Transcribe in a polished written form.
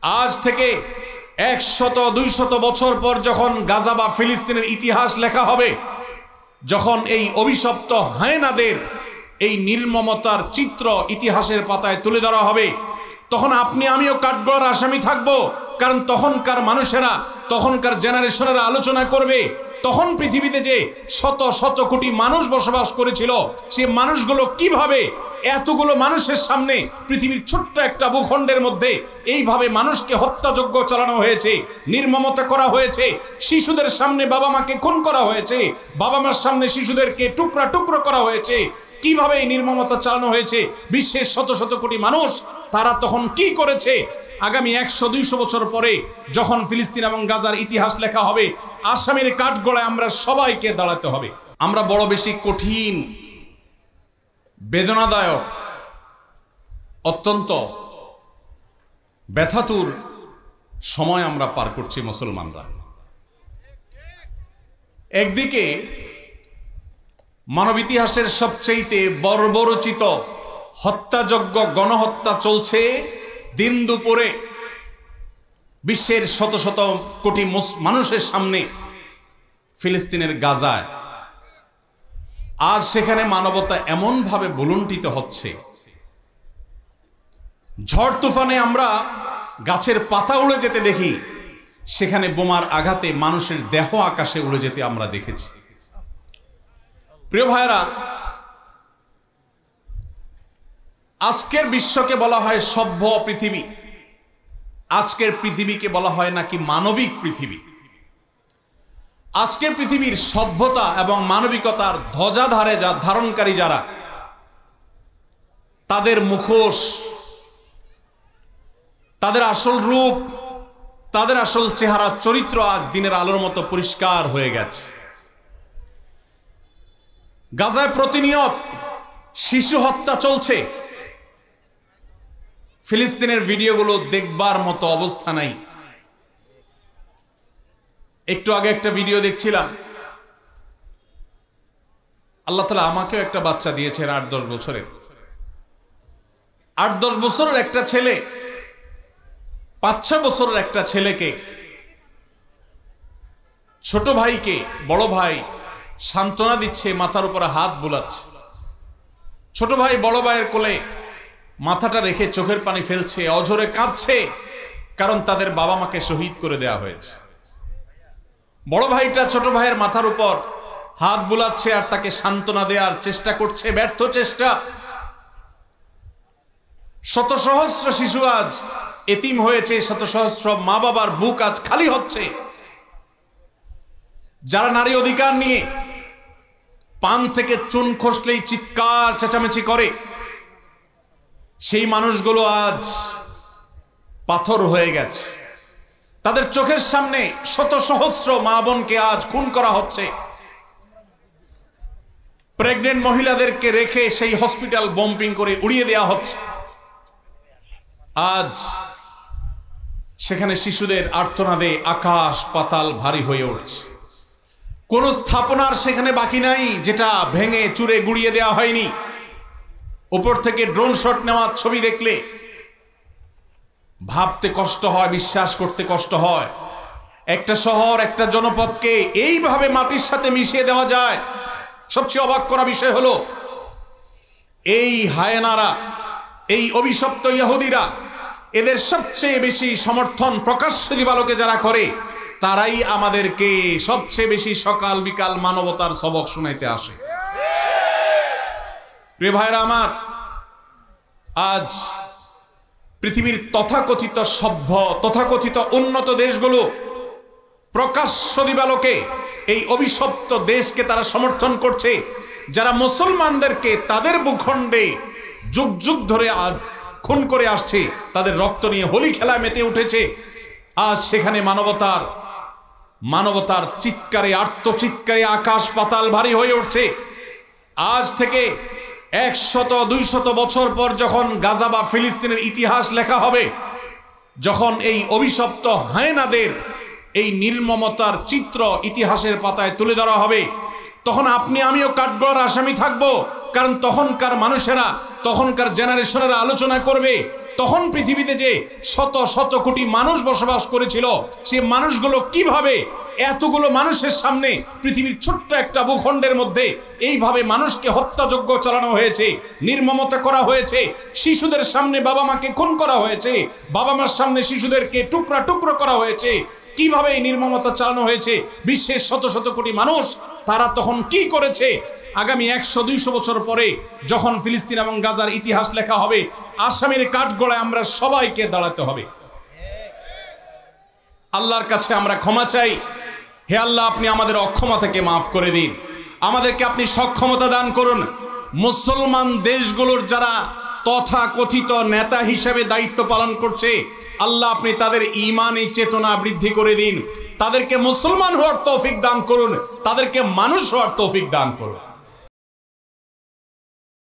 আজ থেকে 100-200 বছর পর যখন গাজা বা ফিলিস্তিনের ইতিহাস লেখা হবে, যখন এই অভিশপ্ত হায়েনাদের এই নির্মমতার চিত্র ইতিহাসের পাতায় তুলে ধরা হবে, তখন আপনি আমিও কাঠগড়ার আসামি থাকব। কারণ তখনকার মানুষেরা, তখনকার জেনারেশনেরা আলোচনা করবে তখন পৃথিবীতে যে শত শত কোটি মানুষ বসবাস করেছিল, সে মানুষগুলো কিভাবে এতগুলো মানুষের সামনে পৃথিবীর ছোট্ট একটা ভূখণ্ডের মধ্যে এইভাবে মানুষকে হত্যাযজ্ঞ চালানো হয়েছে, নির্মমতা করা হয়েছে, শিশুদের সামনে বাবা মাকে খুন করা হয়েছে, বাবা মার সামনে শিশুদেরকে টুকরা টুকরো করা হয়েছে, কিভাবে এই নির্মমতা চালানো হয়েছে বিশ্বের শত শত কোটি মানুষ তারা তখন কি করেছে। আগামী 100-200 বছর পরে যখন ফিলিস্তিন এবং গাজার ইতিহাস লেখা হবে, আসামির কাঠগড়ায় আমরা সবাইকে দাঁড়াতে হবে। আমরা বড় বেশি কঠিন, বেদনাদায়ক, অত্যন্ত ব্যথাতুর সময় আমরা পার করছি মুসলমানরা। একদিকে মানব ইতিহাসের সবচেয়ে বর্বরচিত হত্যাযজ্ঞ, গণহত্যা চলছে দিন দুপুরে বিশ্বের শত শত কোটি মানুষের সামনে ফিলিস্তিনের গাজায়। আজ সেখানে মানবতা এমনভাবে ভুলুণ্ঠিত হচ্ছে, ঝড় তুফানে আমরা গাছের পাতা উড়ে যেতে দেখি, সেখানে বোমার আঘাতে মানুষের দেহ আকাশে উড়ে যেতে আমরা দেখেছি। প্রিয় ভাইরা, আজকের বিশ্বকে বলা হয় সভ্য পৃথিবী, আজকের পৃথিবীকে বলা হয় নাকি মানবিক পৃথিবী। আজকের পৃথিবীর সভ্যতা এবং মানবিকতার ধ্বজাধারে ধারণকারী যারা, তাদের মুখোশ, তাদের আসল রূপ, তাদের আসল চেহারা, চরিত্র আজ দিনের আলোর মতো পরিষ্কার হয়ে গেছে। গাজায় প্রতিনিয়ত শিশু হত্যা চলছে, ফিলিস্তিনের ভিডিওগুলো দেখবার মতো অবস্থা নাই। একটু আগে একটা ভিডিও দেখছিলাম, আল্লাহ তাআলা আমাকেও একটা বাচ্চা দিয়েছেন 8-10 বছরের। 8-10 বছরের একটা ছেলে 5-6 বছরের একটা ছেলেকে, ছোট ভাইকে বড় ভাই সান্ত্বনা দিচ্ছে, মাথার উপরে হাত বুলাচ্ছে। ছোট ভাই বড় ভাইয়ের কোলে মাথাটা রেখে চোখের পানি ফেলছে, অঝরে কাঁদছে, কারণ তাদের বাবা মাকে শহীদ করে দেয়া হয়েছে। বড় ভাইটা ছোট ভাইয়ের মাথার উপর হাত বুলাচ্ছে আর তাকে সান্ত্বনা দেওয়ার চেষ্টা করছে, ব্যর্থ চেষ্টা। শত সহস্র শিশু আজ এতিম হয়েছে, শত সহস্র মা বাবার বুক আজ খালি হচ্ছে। যারা নারী অধিকার নিয়ে পান থেকে চুন খসলেই চিৎকার চেঁচামেচি করে, সেই মানুষগুলো আজ পাথর হয়ে গেছে। তাদের চোখের সামনে শত সহস্র মা বোনকে আজ খুন করা হচ্ছে। প্রেগনেন্ট মহিলাদেরকে রেখে সেই হসপিটাল বম্পিং করে উড়িয়ে দেওয়া হচ্ছে। আজ সেখানে শিশুদের আর্তনাদে আকাশ পাতাল ভারী হয়ে উঠছে। কোন স্থাপনার সেখানে বাকি নাই যেটা ভেঙে চুরে গুড়িয়ে দেওয়া হয়নি। উপর থেকে ড্রোন শট নেওয়া ছবি দেখলে ভাবতে কষ্ট হয়, বিশ্বাস করতে কষ্ট হয়। একটা শহর, একটা জনপদকে এইভাবে মাটির সাথে মিশিয়ে দেওয়া যায়। সবচেয়ে অবাক করা বিষয় হলো, এই হায়েনারা, এই অভিশপ্ত ইহুদিরা, এদের সবচেয়ে বেশি সমর্থন প্রকাশ্য দিবালোকে যারা করে, তারাই আমাদেরকে সবচেয়ে বেশি সকাল বিকাল মানবতার সবক শুনাইতে আসে। প্রিয় ভাইরা আমার, আজ পৃথিবীর তথাকথিত সভ্য, তথাকথিত উন্নত দেশগুলো প্রকাশ্য দিবালোকে এই অভিশপ্ত দেশকে তারা সমর্থন করছে, যারা মুসলমানদেরকে তাদের ভূখণ্ডে যুগ যুগ ধরে আজ খুন করে আসছে, তাদের রক্ত নিয়ে হোলি খেলায় মেতে উঠেছে। আজ সেখানে মানবতার চিৎকারে, আর্তচিৎকারে আকাশ পাতাল ভারী হয়ে উঠছে। আজ থেকে 100-200 বছর পর যখন গাজা বা ফিলিস্তিনের ইতিহাস লেখা হবে, যখন এই অভিশপ্ত হায়েনাদের এই নির্মমতার চিত্র ইতিহাসের পাতায় তুলে ধরা হবে, তখন আপনি আমিও কাঠগড়ার আসামি থাকব। কারণ তখনকার মানুষেরা, তখনকার জেনারেশনেরা আলোচনা করবে তখন পৃথিবীতে যে শত শত কোটি মানুষ বসবাস করেছিল, সে মানুষগুলো কিভাবে এতগুলো মানুষের সামনে পৃথিবীর ছোট্ট একটা ভূখণ্ডের মধ্যে এইভাবে মানুষকে হত্যাযজ্ঞ চালানো হয়েছে, নির্মমতা করা হয়েছে, শিশুদের সামনে বাবা মাকে খুন করা হয়েছে, বাবা মার সামনে শিশুদেরকে টুকরা টুকরো করা হয়েছে, কিভাবে এই নির্মমতা চালানো হয়েছে বিশ্বের শত শত কোটি মানুষ, তারা তখন কি করেছে? আগামী 100-200 বছর পরে যখন ফিলিস্তিন এবং গাজার ইতিহাস লেখা হবে, আসামির কাঠগড়ায় আমরা সবাইকে দাঁড়াতে হবে। আল্লাহর কাছে আমরা ক্ষমা চাই। হে আল্লাহ, আপনি আমাদের অক্ষমতাকে মাফ করে দিন, আমাদেরকে আপনি সক্ষমতা দান করুন। মুসলমান দেশগুলোর যারা তথাকথিত নেতা হিসেবে দায়িত্ব পালন করছে, আল্লাহ আপনি তাদের ঈমানী চেতনা বৃদ্ধি করে দিন, তাদেরকে মুসলমান হওয়ার তৌফিক দান করুন, তাদেরকে মানুষ হওয়ার তৌফিক দান করুন।